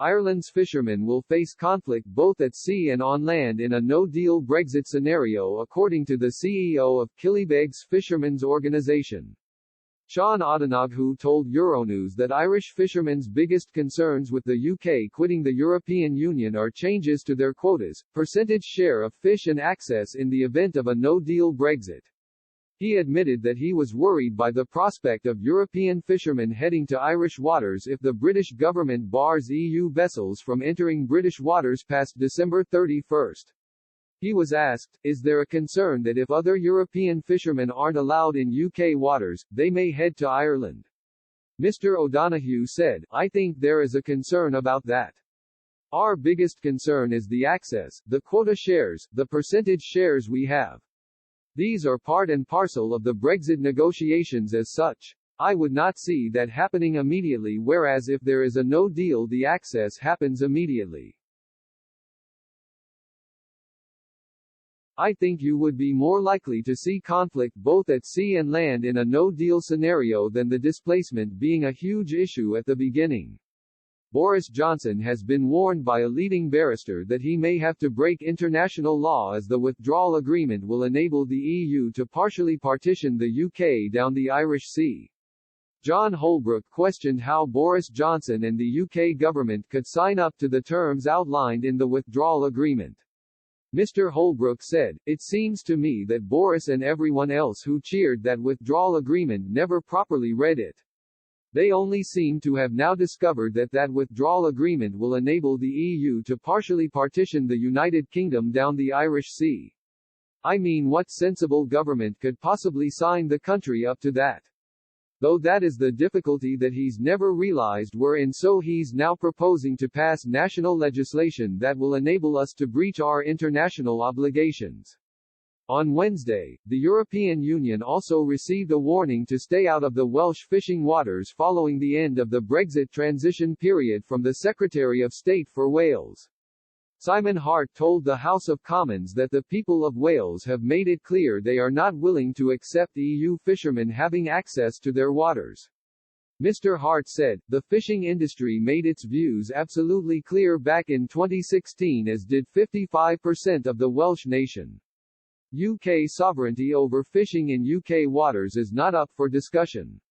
Ireland's fishermen will face conflict both at sea and on land in a no-deal Brexit scenario, according to the CEO of Killybegs Fishermen's Organisation. Sean O'Donoghue told Euronews that Irish fishermen's biggest concerns with the UK quitting the European Union are changes to their quotas, percentage share of fish and access in the event of a no-deal Brexit. He admitted that he was worried by the prospect of European fishermen heading to Irish waters if the British government bars EU vessels from entering British waters past December 31. He was asked, is there a concern that if other European fishermen aren't allowed in UK waters, they may head to Ireland? Mr. O'Donoghue said, I think there is a concern about that. Our biggest concern is the access, the quota shares, the percentage shares we have. These are part and parcel of the Brexit negotiations as such. I would not see that happening immediately, whereas if there is a no deal the access happens immediately. I think you would be more likely to see conflict both at sea and land in a no-deal scenario than the displacement being a huge issue at the beginning. Boris Johnson has been warned by a leading barrister that he may have to break international law as the withdrawal agreement will enable the EU to partially partition the UK down the Irish Sea. John Holbrook questioned how Boris Johnson and the UK government could sign up to the terms outlined in the withdrawal agreement. Mr. Holbrook said, it seems to me that Boris and everyone else who cheered that withdrawal agreement never properly read it. They only seem to have now discovered that that withdrawal agreement will enable the EU to partially partition the United Kingdom down the Irish Sea. I mean, what sensible government could possibly sign the country up to that? Though that is the difficulty that he's never realized we're in, so he's now proposing to pass national legislation that will enable us to breach our international obligations. On Wednesday, the European Union also received a warning to stay out of the Welsh fishing waters following the end of the Brexit transition period from the Secretary of State for Wales. Simon Hart told the House of Commons that the people of Wales have made it clear they are not willing to accept EU fishermen having access to their waters. Mr. Hart said, the fishing industry made its views absolutely clear back in 2016, as did 55% of the Welsh nation. UK sovereignty over fishing in UK waters is not up for discussion.